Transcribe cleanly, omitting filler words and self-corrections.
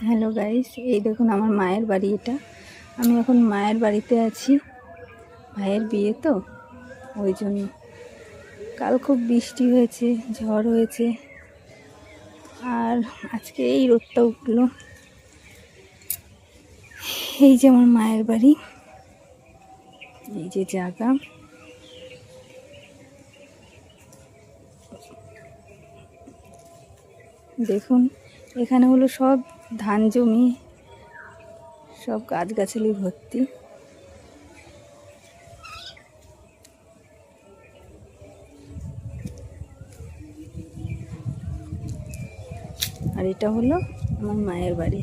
Hello guys, এই দেখুন আমার মায়ের বাড়ি এটা। আমি এখন মায়ের বাড়িতে আছি, ভাইয়ের বিয়ে তো ওই জন্য। কাল খুব বৃষ্টি হয়েছে, ঝড় হয়েছে, আর আজকে এই রোদটা উঠলো। এই যে আমার মায়ের বাড়ি, এই যে জায়গা। দেখুন এখানে হলো সব ধান জমি, সব গাছগাছালি ভর্তি। আর এটা হলো আমার মায়ের বাড়ি।